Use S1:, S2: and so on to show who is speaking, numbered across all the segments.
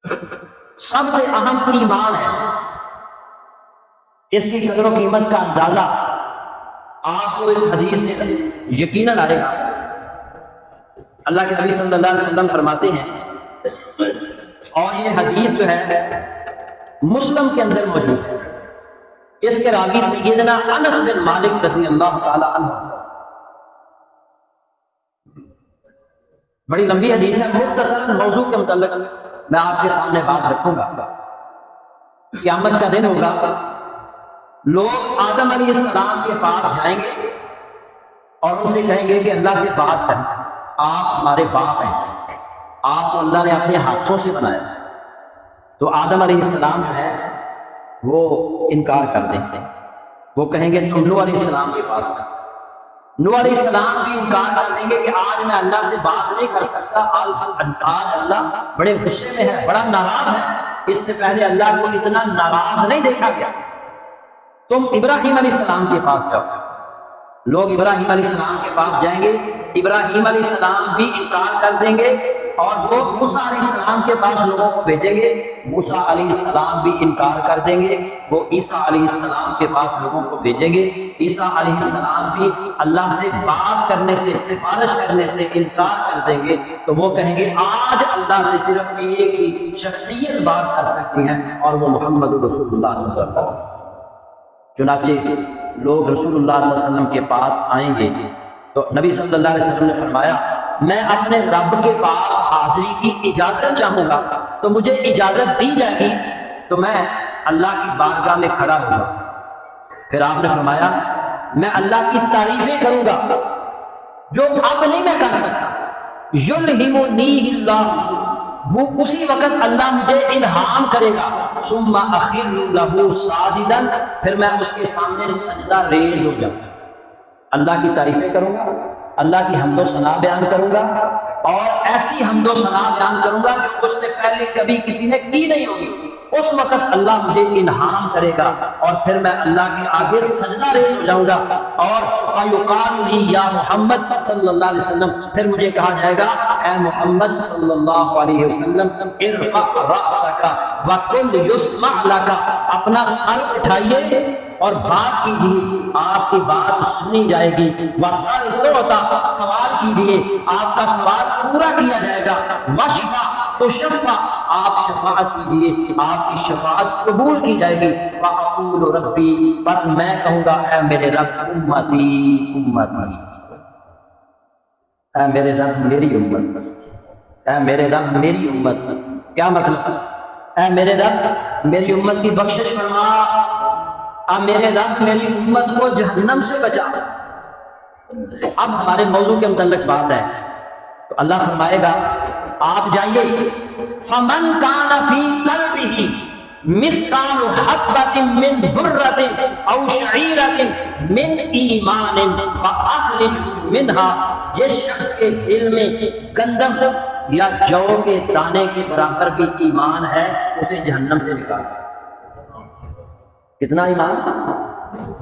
S1: سب سے اہم ایمان ہے، اس کی قدر و قیمت کا اندازہ آپ کو اس حدیث سے یقیناً آئے گا۔ اللہ کے نبی صلی اللہ علیہ وسلم فرماتے ہیں، اور یہ حدیث جو ہے مسلم کے اندر موجود ہے، اس کے راوی سیدنا انس بن مالک رضی اللہ تعالی عنہ، بڑی لمبی حدیث ہے، مختصر موضوع کے متعلق میں آپ کے سامنے بات رکھوں گا۔ قیامت کا دن ہوگا، لوگ آدم علیہ السلام کے پاس جائیں گے اور ان سے کہیں گے کہ اللہ سے بات کریں، آپ ہمارے باپ ہیں، آپ کو اللہ نے اپنے ہاتھوں سے بنایا۔ تو آدم علیہ السلام جو ہے وہ انکار کر دیں گے، وہ کہیں گے تم نوح علیہ السلام کے پاس جاؤ۔ نوح علیہ السلام بھی انکار کر دیں گے کہ آج میں اللہ سے بات نہیں کر سکتا، آج اللہ بڑے غصے میں ہے، بڑا ناراض ہے، اس سے پہلے اللہ کو اتنا ناراض نہیں دیکھا گیا۔ تم ابراہیم علیہ السلام کے پاس جاؤ۔ لوگ ابراہیم علیہ السلام کے پاس جائیں گے، ابراہیم علیہ السلام بھی انکار کر دیں گے، اور وہ موسیٰ علیہ السلام کے پاس لوگوں کو بھیجیں گے، موسیٰ علیہ السلام بھی انکار کر دیں گے، وہ عیسیٰ علیہ السلام کے پاس لوگوں کو بھیجیں گے، عیسیٰ علیہ السلام بھی اللہ سے بات کرنے سے، سفارش کرنے سے انکار کر دیں گے۔ تو وہ کہیں گے آج اللہ سے صرف ایک ہی شخصیت بات کر سکتی ہے، اور وہ محمد رسول اللہ صلی اللہ علیہ وسلم۔ چنانچہ لوگ رسول اللہ صلی اللہ علیہ وسلم کے پاس آئیں گے تو نبی صلی اللہ علیہ وسلم نے فرمایا، میں اپنے رب کے پاس حاضری کی اجازت چاہوں گا، تو مجھے اجازت دی جائے گی تو میں اللہ کی بارگاہ میں کھڑا ہوں گا۔ پھر آپ نے فرمایا، میں اللہ کی تعریفیں کروں گا جو اب نہیں میں کر سکتا۔ یلہمنیہ اللہ، وہ اسی وقت اللہ مجھے الہام کرے گا۔ ثم اخر لہ ساجدا، پھر میں اس کے سامنے سجدہ ریز ہو جاؤں، اللہ کی تعریفیں کروں گا، اللہ کی حمد و ثنا بیان کروں گا، اور ایسی حمد و ثنا بیان کروں گا کہ اس سے پہلے کبھی کسی نے کی نہیں ہوگی۔ اس وقت اللہ مجھے الہام کرے گا، اور پھر میں اللہ کے آگے سجدہ ریز ہو جاؤں گا، اور فیقال لی یا محمد صلی اللہ علیہ وسلم، پھر مجھے کہا جائے گا اے محمد صلی اللہ علیہ وسلم، ارفع رأسک وقل یسمع لک، اپنا سر اٹھائیے اور بات کیجیے، آپ کی بات سنی جائے گی۔ وَسَلْ تُعْطَىٰ، سوال کیجیے، آپ کا سوال پورا کیا جائے گا۔ وَاشْفَعْ تُشَفَّعْ، آپ شفاعت کیجیے، آپ کی شفاعت قبول کی جائے گی۔ فَأَقُولُ رَبِّي، بس میں کہوں گا اے میرے رب، امتی امتی، اے میرے رب میری امت، اے میرے رب میری امت۔ کیا مطلب؟ اے میرے رب میری امت کی بخشش فرما، اب میرے رب میری امت کو جہنم سے بچا۔ اب ہمارے موضوع کے متعلق بات ہے تو اللہ فرمائے گا آپ جائیے، فمن کان فی قلبہ مثقال حبۃ من برۃ او شعیرۃ من ایمان فاخرجوا منها، جس شخص کے دل میں گندم یا جو کے دانے کے برابر بھی ایمان ہے اسے جہنم سے نکال۔ کتنا ایمان؟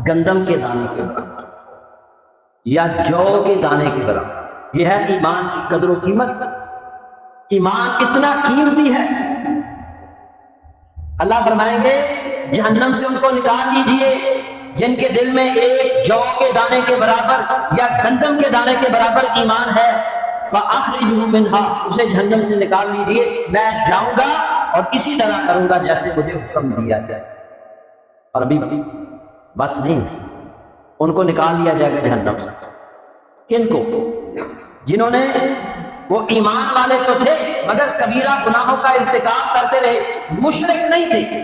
S1: گندم کے دانے کے برابر یا جو کے دانے کے برابر۔ یہ ہے ایمان کی قدر و قیمت۔ ایمان اتنا قیمتی ہے، اللہ فرمائیں گے جہنم سے ان کو نکال لیجئے جن کے دل میں ایک جو کے دانے کے برابر یا گندم کے دانے کے برابر ایمان ہے۔ فَأَخْرِجُوا مِنْهَا، اسے جہنم سے نکال لیجئے، میں جاؤں گا اور اسی طرح کروں گا جیسے مجھے حکم دیا جائے۔ اور ابھی بس نہیں، ان کو نکال لیا جائے گا جہنم سے۔ کن کو؟ جنہوں نے، وہ ایمان والے تو تھے مگر کبیرہ گناہوں کا ارتکاب کرتے رہے، مشرک نہیں تھے،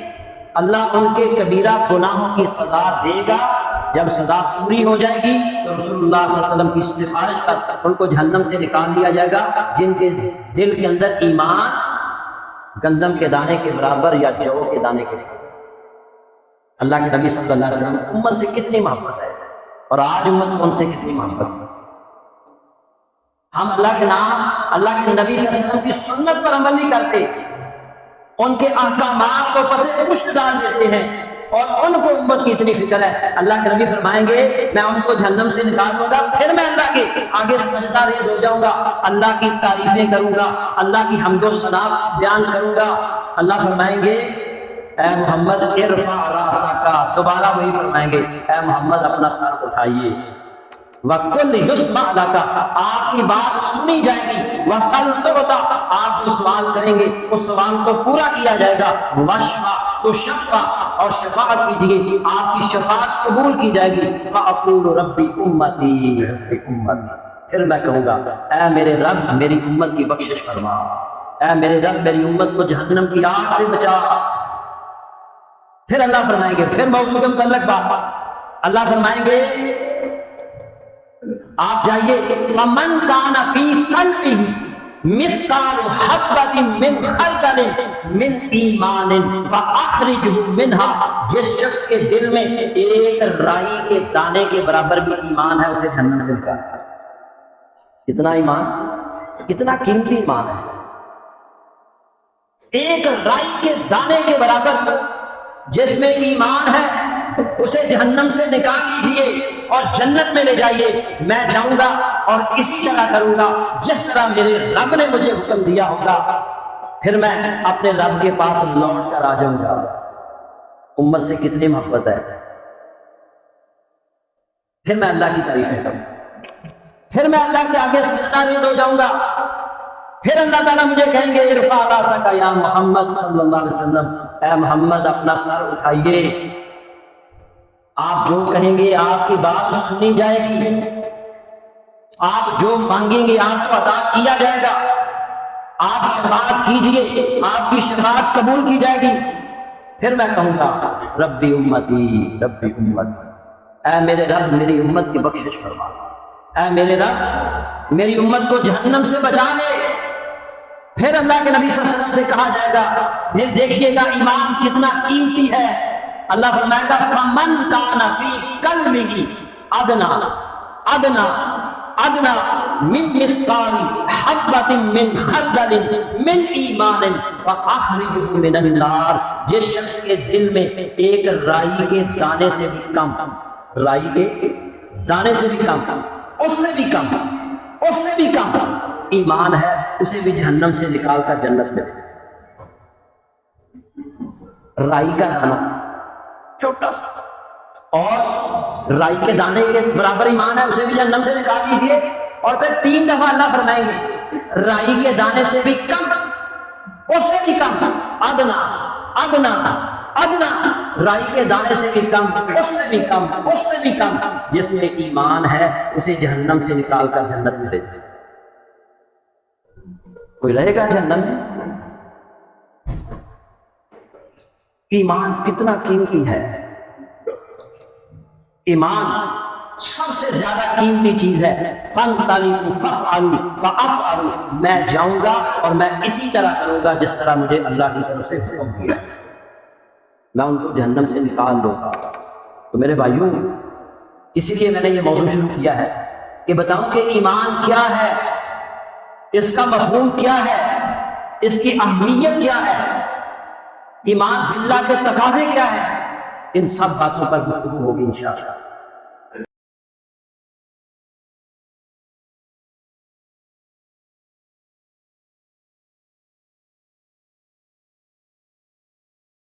S1: اللہ ان کے کبیرہ گناہوں کی سزا دے گا۔ جب سزا پوری ہو جائے گی تو رسول اللہ صلی اللہ علیہ وسلم کی سفارش پر ان کو جہنم سے نکال لیا جائے گا جن کے دل کے اندر ایمان گندم کے دانے کے برابر یا جو کے دانے کے برابر۔ اللہ کے نبی صلی اللہ علیہ وسلم امت سے کتنی محبت ہے، اور آج امت کو ان سے کتنی محبت ہے۔ ہم اللہ کے نام، اللہ کے نبی صلی اللہ علیہ وسلم کی سنت پر عمل نہیں کرتے، ان کے احکامات کو پس پشت ڈال دیتے ہیں، اور ان کو امت کی اتنی فکر ہے۔ اللہ کے نبی فرمائیں گے میں ان کو جہنم سے نکالوں گا، پھر میں اللہ کے آگے سجدہ ریز ہو جاؤں گا، اللہ کی تعریفیں کروں گا، اللہ کی حمد و ثنا بیان کروں گا، اللہ فرمائیں گے اے محمد ارفع راسک، دوبارہ وہی فرمائیں گے اے محمد اپنا سر اٹھائیے، وَقُلْ يُسْمَعْ لَكَ، آپ کی بات سنی جائے گی، وَسَلْ تُعْطَىٰ، آپ جو سوال کریں گے اس سوال کو پورا کیا جائے گا، وَاشْفَعْ تُشَفَّعْ، اور شفاعت کیجیے آپ کی شفاعت قبول کی جائے گی، فَأَقُولُ رَبِّ أُمَّتِي، پھر میں کہوں گا اے میرے رب میری امت کی بخشش فرما، اے میرے رب میری امت کو جہنم کی آگ سے بچا۔ پھر اللہ فرمائیں گے، پھر موضوع کے متعلق بات، اللہ فرمائیں گے آپ جائیے فَمَنْ كَانَ فِي قَلْبِهِ مِثْقَالُ حَبَّةٍ مِّنْ خَرْدَلٍ مِّنْ إِيمَانٍ فَأَخْرِجْهُ مِنْهَا، جس شخص کے دل میں ایک رائی کے دانے کے برابر بھی ایمان ہے اسے جہنم سے نکال۔ کتنا ایمان، کتنا قیمتی ایمان ہے، ایک رائی کے دانے کے برابر جس میں ایمان ہے اسے جہنم سے نکال لیجئے اور جنت میں لے جائیے۔ میں جاؤں گا اور اسی طرح کروں گا جس طرح میرے رب نے مجھے حکم دیا ہوگا، پھر میں اپنے رب کے پاس لوٹ کر آ جاؤں گا۔ امت سے کتنی محبت ہے، پھر میں اللہ کی تعریفیں کروں، پھر میں اللہ کے آگے سجدہ ریز ہو جاؤں گا، پھر اللہ تعالیٰ مجھے کہیں گے ارفع راسک یا محمد صلی اللہ علیہ وسلم، اے محمد اپنا سر اٹھائیے، آپ جو کہیں گے آپ کی بات سنی جائے گی، آپ جو مانگیں گے آپ کو عطا کیا جائے گا، آپ شفاعت کیجئے آپ کی شفاعت قبول کی جائے گی۔ پھر میں کہوں گا ربی امتی ربی امتی، اے میرے رب میری امت کی بخشش فرما، اے میرے رب میری امت کو جہنم سے بچا لے۔ پھر اللہ کے نبی صلی اللہ علیہ وسلم سے کہا جائے گا، پھر دیکھیے گا ایمان کتنا قیمتی ہے، اللہ فرمائے گا فَمَنْ كَانَ فِي قَلْبِهِ أَدْنَىٰ مِن مِثْقَالِ حَبَّةٍ مِّنْ خَرْدَلٍ مِّنْ إِيمَانٍ فَأَخْرِجْهُ مِنَ النَّارِ، جس شخص کے دل میں ایک رائی کے دانے سے بھی کم، رائی کے دانے سے بھی کم، اس سے بھی کم، اس سے بھی کم ایمان ہے، اسے بھی جہنم سے نکال کر جنت میں۔ رائی کا دانہ چھوٹا سا اور رائی کے دانے کے برابر ایمان ہے، اسے بھی جہنم سے نکال لیجیے، اور پھر 3 دفعہ اللہ فرمائیں گے رائی کے دانے سے بھی کم، اس سے بھی کم، ادنا ادنا ادنا، رائی کے دانے سے بھی کم، اس سے بھی کم، اس سے بھی کم، جس میں ایمان ہے اسے جہنم سے نکال کر جنت میں لے جائے۔ کوئی رہے گا جہنم میں؟ ایمان کتنا قیمتی ہے، ایمان سب سے زیادہ قیمتی چیز ہے۔ فَانْطَلِقُوا فَافْعَلُوا فَأَفْعَلُوا، میں جاؤں گا اور میں اسی طرح کروں گا جس طرح مجھے اللہ کی طرف سے حکم دیا، میں ان کو جہنم سے نکال دوں گا۔ تو میرے بھائیوں، اسی لیے میں نے یہ موضوع شروع کیا ہے کہ بتاؤں کہ ایمان کیا ہے، اس کا مفہوم کیا ہے، اس کی اہمیت کیا ہے، ایمان باللہ کے تقاضے کیا ہے، ان سب باتوں پر گفتگو ہوگی انشاءاللہ۔